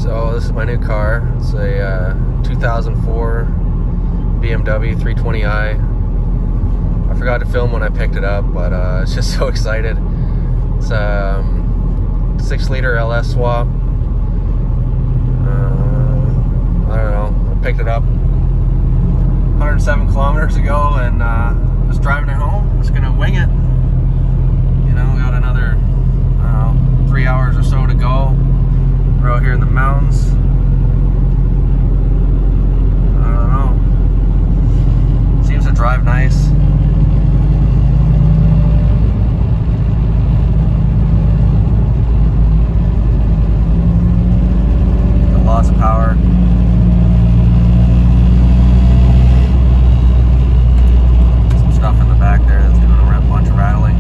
So this is my new car. It's a 2004 BMW 320i. I forgot to film when I picked it up, but I was just so excited. It's a 6-liter LS swap. I don't know. I picked it up 107 kilometers ago and just driving it home. Just gonna wing it. You know, got another 3 hours or so to go. We're out here in the mountains. I don't know. Seems to drive nice. Got lots of power. Some stuff in the back there that's doing a bunch of rattling.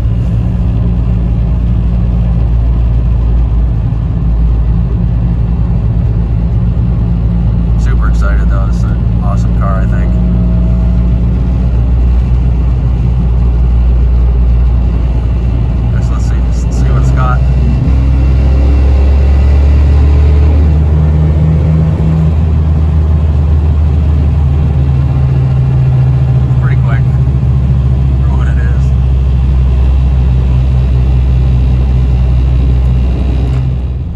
Super excited though. This is an awesome car, I think. Guess let's see what it's got. It's pretty quick for what it is.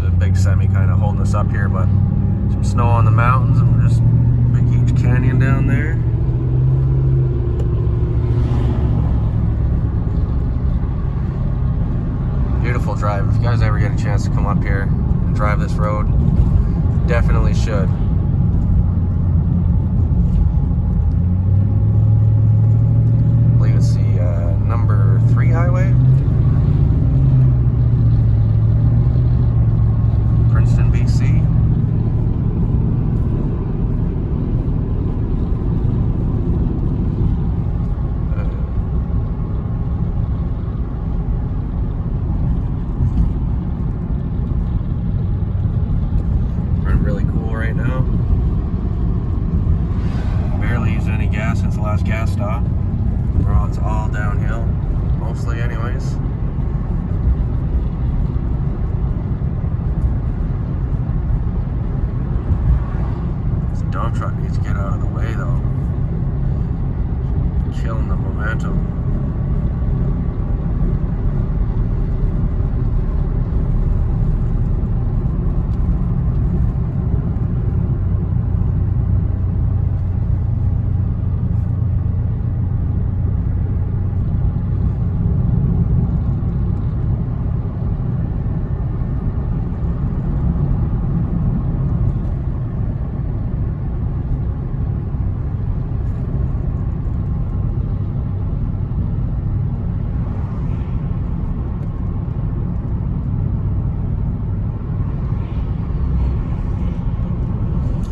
The big semi kind of holding us up here, but some snow on the mountains and we're just big huge canyon down there. Beautiful drive. If you guys ever get a chance to come up here and drive this road, definitely should. I believe it's the number 3 highway. Princeton, BC. Really cool right now. Barely used any gas since the last gas stop. Well, it's all downhill, mostly anyways. This dump truck needs to get out of the way though. Killing the momentum.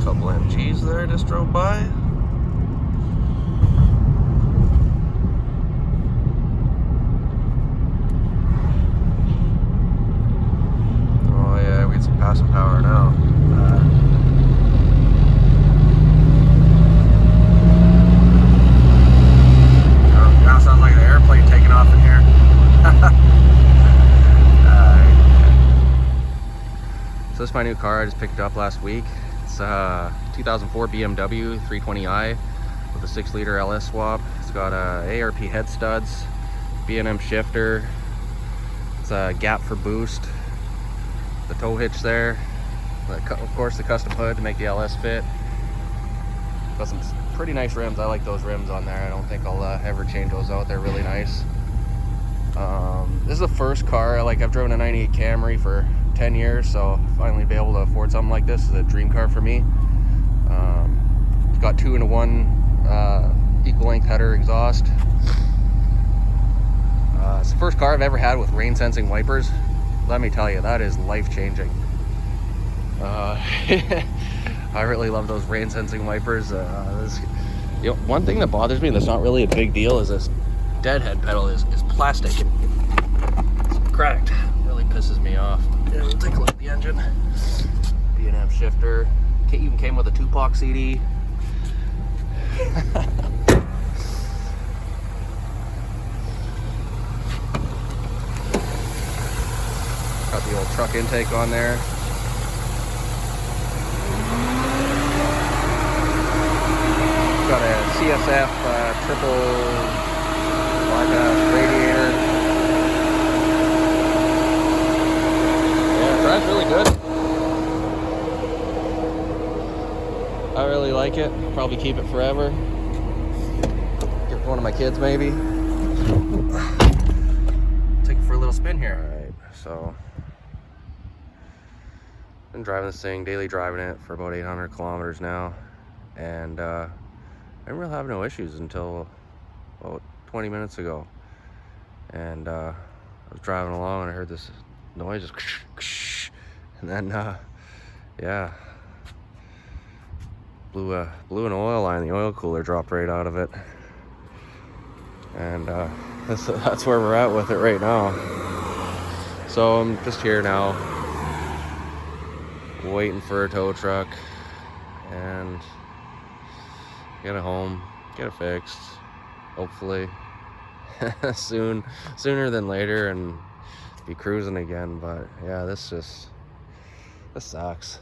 Couple MGs there just drove by. Oh yeah, we get some passing power now. Now sounds like an airplane taking off in here. So this is my new car. I just picked it up last week. It's a 2004 BMW 320i with a 6-liter LS swap. It's got ARP head studs, B&M shifter. It's a gap for boost. The tow hitch there. Of course, the custom hood to make the LS fit. Got some pretty nice rims. I like those rims on there. I don't think I'll ever change those out. They're really nice. This is the first car. I've driven a 98 Camry for 10 years, so finally be able to afford something like this is a dream car for me. It's got 2-in-1 equal length header exhaust. It's the first car I've ever had with rain sensing wipers. Let me tell you, that is life changing. I really love those rain sensing wipers. One thing that bothers me that's not really a big deal is this deadhead pedal is plastic. It's cracked. Really pisses me off. Yeah, we'll take a look at the engine. B&M shifter. Even came with a Tupac CD. Got the old truck intake on there. got a CSF triple radiator. Yeah, it drives really good. I really like it. Probably keep it forever. Give it to one of my kids maybe. Take it for a little spin here. Alright, so been driving this thing, daily driving it for about 800 kilometers now, and I didn't really have no issues until about 20 minutes ago. And I was driving along and I heard this noise, just and then yeah, blew an oil line. The oil cooler dropped right out of it, and that's where we're at with it right now. So I'm just here now, waiting for a tow truck and get it home, get it fixed, hopefully sooner than later, and be cruising again. But yeah, this sucks.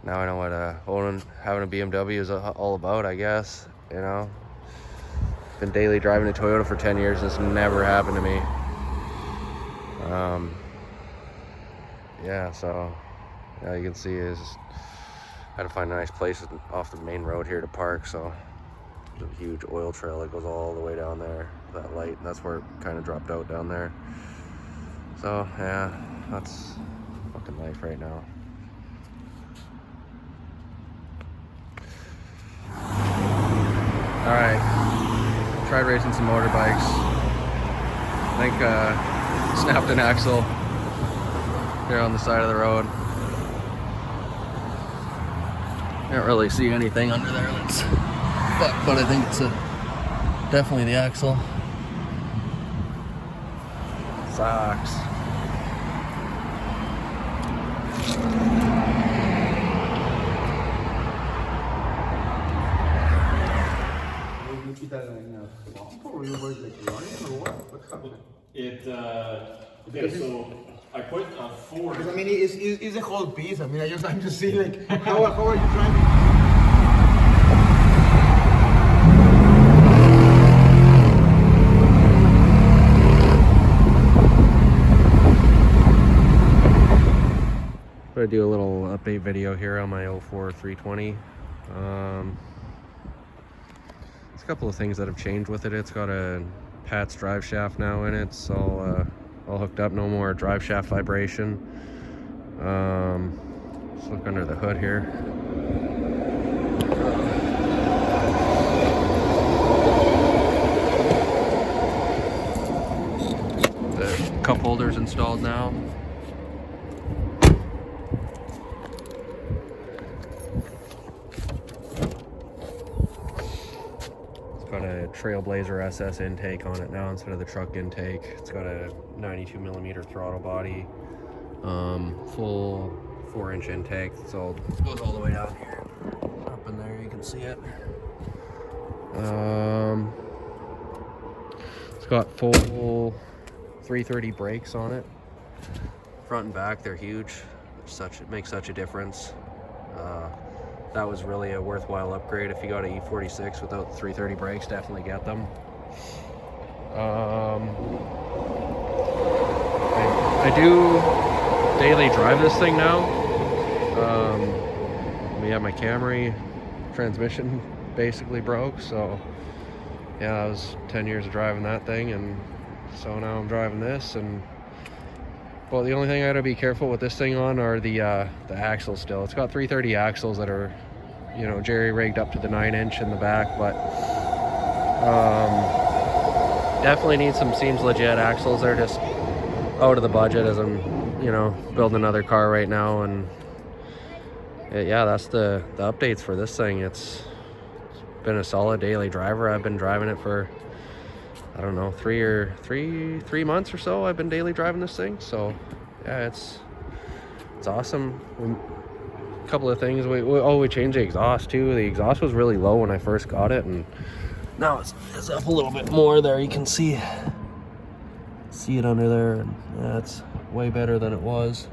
Now I know what having a BMW is all about, I guess. You know, been daily driving a Toyota for 10 years. This never happened to me. Yeah, so yeah, you can see is had to find a nice place off the main road here to park. So there's a huge oil trail that goes all the way down there, that light, and that's where it kind of dropped out down there. So yeah, that's fucking life right now. All right, tried racing some motorbikes. I think snapped an axle here on the side of the road. Can't really see anything under there that's fucked, but I think it's definitely the axle. Sucks. Okay, so I put on 4. Because I mean, it's a whole piece. I mean, I'm just seeing like how are you driving? I'm gonna do a little update video here on my 04 320. There's a couple of things that have changed with it. It's got a Pat's driveshaft now in it. It's all hooked up, no more driveshaft vibration. Let's look under the hood here. The cup holder's installed now. Got a Trailblazer SS intake on it now instead of the truck intake. It's got a 92mm throttle body, full 4-inch intake. So it goes all the way down here. Up in there, you can see it. It's got full 330 brakes on it. Front and back, they're huge. It makes such a difference. That was really a worthwhile upgrade. If you got an E46 without 330 brakes, definitely get them. I do daily drive this thing now. Yeah, my Camry transmission basically broke, so yeah, that was 10 years of driving that thing, and so now I'm driving this. And well, the only thing I gotta be careful with this thing on are the axles still. It's got 330 axles that are, you know, jerry rigged up to the 9-inch in the back, but definitely need some seems legit axles. They're just out of the budget as I'm, you know, building another car right now. And yeah, that's the updates for this thing. It's been a solid daily driver. I've been driving it for, I don't know, three months or so. I've been daily driving this thing. So yeah, it's awesome. A couple of things, we changed the exhaust too. The exhaust was really low when I first got it, and now it's up a little bit more there. You can see it under there, and yeah, it's way better than it was.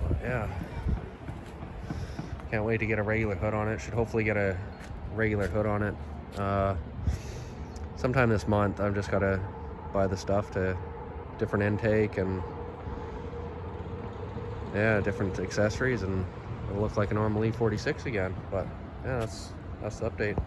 But yeah, Can't wait to get a regular hood on it. Should hopefully get a regular hood on it sometime this month. I've just got to buy the stuff to different intake and yeah, different accessories, and it'll look like a normal E46 again. But yeah, that's the update.